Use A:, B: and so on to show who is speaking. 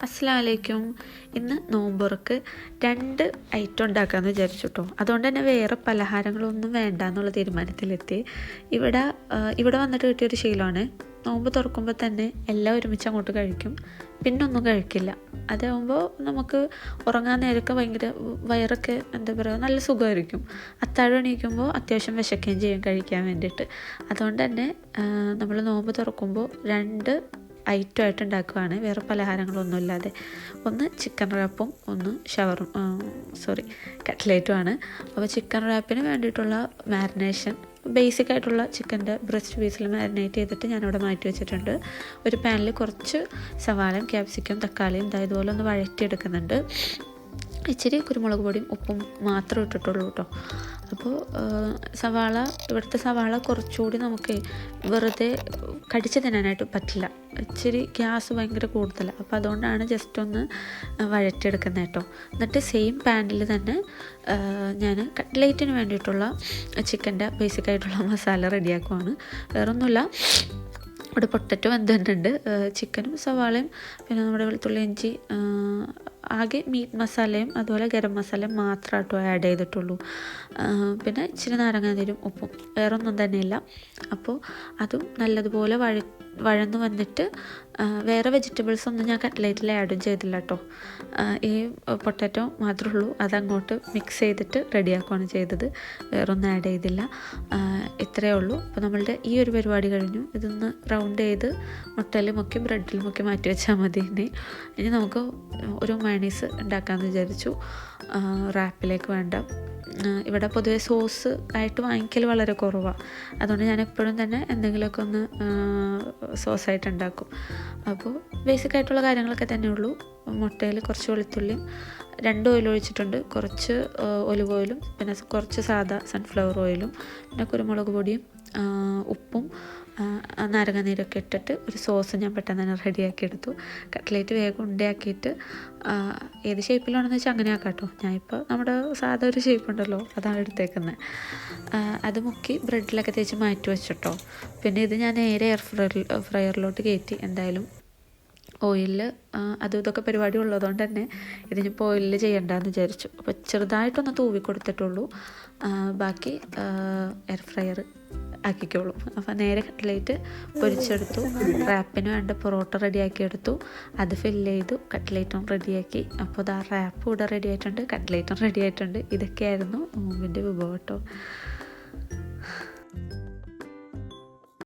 A: അസ്സലാമലൈക്കും. ഇന്ന് നോമ്പുറക്ക് 2 ഐറ്റം ഉണ്ടാക്കാമെന്ന് വിചാരിച്ചു കേട്ടോ. അതുകൊണ്ട് തന്നെ വേറെ പലഹാരങ്ങളൊന്നും വേണ്ട എന്നുള്ള തീരുമാനത്തിലെത്തി. ഇവിടെ വന്നിട്ട് കിട്ടിയൊരു ശീലമാണ്, നോമ്പ് തുറക്കുമ്പോൾ തന്നെ എല്ലാം ഒരുമിച്ച് അങ്ങോട്ട് കഴിക്കും, പിന്നെ ഒന്നും കഴിക്കില്ല. അതാകുമ്പോൾ നമുക്ക് ഉറങ്ങാൻ നേരമൊക്കെ ഭയങ്കര വയറൊക്കെ എന്താ പറയുക, നല്ല സുഖമായിരിക്കും. അത്താഴം എണീക്കുമ്പോൾ അത്യാവശ്യം വിശക്കുകയും ചെയ്യും കഴിക്കാൻ വേണ്ടിയിട്ട്. അതുകൊണ്ട് തന്നെ നമ്മൾ നോമ്പ് തുറക്കുമ്പോൾ 2 ഐറ്റമായിട്ട് ഉണ്ടാക്കുകയാണ്, വേറെ പലഹാരങ്ങളൊന്നുമില്ലാതെ. ഒന്ന് ചിക്കൻ റാപ്പും ഒന്ന് കട്ട്ലേറ്റുമാണ്. അപ്പോൾ ചിക്കൻ റാപ്പിന് വേണ്ടിയിട്ടുള്ള മാരിനേഷൻ, ബേസിക് ആയിട്ടുള്ള ചിക്കൻ്റെ ബ്രസ്റ്റ് പീസിൽ മാരിനേറ്റ് ചെയ്തിട്ട് ഞാനിവിടെ മാറ്റി വെച്ചിട്ടുണ്ട്. ഒരു പാനിൽ കുറച്ച് സവാളയും ക്യാപ്സിക്കം തക്കാളിയും ഇതുപോലെ ഒന്ന് വഴറ്റിയെടുക്കുന്നുണ്ട്. ഇച്ചിരി കുരുമുളക് പൊടിയും ഉപ്പും മാത്രം ഇട്ടിട്ടുള്ളൂ കേട്ടോ. അപ്പോൾ ഇവിടുത്തെ സവാള കുറച്ചുകൂടി നമുക്ക് വെറുതെ കടിച്ച് തിന്നാനായിട്ട് പറ്റില്ല, ഇച്ചിരി ഗ്യാസ് ഭയങ്കര കൂടുതലാണ്. അപ്പോൾ അതുകൊണ്ടാണ് ജസ്റ്റ് ഒന്ന് വഴറ്റിയെടുക്കുന്നത് കേട്ടോ. എന്നിട്ട് സെയിം പാനിൽ തന്നെ ഞാൻ കട്ട്ലേറ്റിന് വേണ്ടിയിട്ടുള്ള ചിക്കൻ്റെ ബേസിക്കായിട്ടുള്ള മസാല റെഡിയാക്കുവാണ്. വേറൊന്നുമില്ല, ഇവിടെ പൊട്ടറ്റോ വെന്തിട്ടുണ്ട്, ചിക്കനും സവാളയും പിന്നെ നമ്മുടെ വെളുത്തുള്ളി ഇഞ്ചി, ആകെ മീറ്റ് മസാലയും അതുപോലെ ഗരം മസാലയും മാത്രമായിട്ടോ ആഡ് ചെയ്തിട്ടുള്ളൂ. പിന്നെ ഇച്ചിരി നാരങ്ങാനീരും ഉപ്പും, വേറൊന്നും തന്നെയില്ല. അപ്പോൾ അതും നല്ലതുപോലെ വഴന്ന് വന്നിട്ട് വേറെ വെജിറ്റബിൾസ് ഒന്നും ഞാൻ കട്ട്ലേറ്റിൽ ആഡും ചെയ്തില്ല കേട്ടോ. ഈ പൊട്ടാറ്റോ മാത്രമേ ഉള്ളൂ, അതങ്ങോട്ട് മിക്സ് ചെയ്തിട്ട് റെഡിയാക്കുകയാണ് ചെയ്തത്, വേറൊന്നും ആഡ് ചെയ്തില്ല. ഇത്രയേ ഉള്ളൂ. അപ്പോൾ നമ്മളുടെ ഈ ഒരു പരിപാടി കഴിഞ്ഞു. ഇതൊന്ന് റൗണ്ട് ചെയ്ത് മുട്ടയിൽ മുക്കി ബ്രെഡിൽ മുക്കി മാറ്റി വെച്ചാൽ മതി. ഇനി നമുക്ക് ഒരു മയണീസ് ഉണ്ടാക്കാമെന്ന് വിചാരിച്ചു. റാപ്പിലേക്ക് വേണ്ട, ഇവിടെ പൊതുവെ സോസ് ആയിട്ട് വാങ്ങിക്കൽ വളരെ കുറവാണ്. അതുകൊണ്ട് ഞാൻ എപ്പോഴും തന്നെ എന്തെങ്കിലുമൊക്കെ ഒന്ന് സോസായിട്ട് ഉണ്ടാക്കും. അപ്പോൾ ബേസിക്കായിട്ടുള്ള കാര്യങ്ങളൊക്കെ തന്നെ ഉള്ളൂ. മുട്ടയിൽ കുറച്ച് വെളുത്തുള്ളിയും 2 ഓയിൽ ഒഴിച്ചിട്ടുണ്ട്, കുറച്ച് ഒലിവ് ഓയിലും പിന്നെ കുറച്ച് സാദാ സൺഫ്ലവർ ഓയിലും പിന്നെ കുരുമുളക് പൊടിയും ഉപ്പും നാരങ്ങാനീരൊക്കെ ഇട്ടിട്ട് ഒരു സോസ് ഞാൻ പെട്ടെന്ന് തന്നെ റെഡിയാക്കി എടുത്തു. കട്ട്ലേറ്റ് വേഗം ഉണ്ടയാക്കിയിട്ട് ഏത് ഷേപ്പിലാണെന്ന് വെച്ചാൽ അങ്ങനെ ആക്കാം കേട്ടോ. ഞാനിപ്പോൾ നമ്മുടെ സാധാ ഒരു ഷേപ്പ് ഉണ്ടല്ലോ, അതാണ് എടുത്തേക്കുന്നത്. അത് മുക്കി ബ്രെഡിലൊക്കെ തേച്ച് മാറ്റി വെച്ചിട്ടോ. പിന്നെ ഇത് ഞാൻ നേരെ ഫ്രയറിലോട്ട് കയറ്റി. എന്തായാലും ഓയിലിൽ അതും ഇതൊക്കെ പരിപാടി ഉള്ളതുകൊണ്ട് തന്നെ ഇതിനിപ്പോൾ ഓയിലിൽ ചെയ്യണ്ടെന്ന് വിചാരിച്ചു. അപ്പോൾ ചെറുതായിട്ടൊന്ന് തൂവി കൊടുത്തിട്ടുള്ളൂ, ബാക്കി എയർ ഫ്രയർ ആക്കിക്കോളൂ. അപ്പോൾ നേരെ കട്ട്ലേറ്റ് പൊരിച്ചെടുത്തു. റാപ്പിന് വേണ്ട പൊറോട്ട റെഡിയാക്കിയെടുത്തു, അത് ഫില്ല് ചെയ്തു, കട്ട്ലേറ്റും റെഡിയാക്കി. അപ്പോൾ ഇതാ റാപ്പും ഇവിടെ റെഡി ആയിട്ടുണ്ട്, കട്ട്ലേറ്റും റെഡി ആയിട്ടുണ്ട്. ഇതൊക്കെയായിരുന്നു നോമ്പിൻ്റെ വിഭവം കേട്ടോ.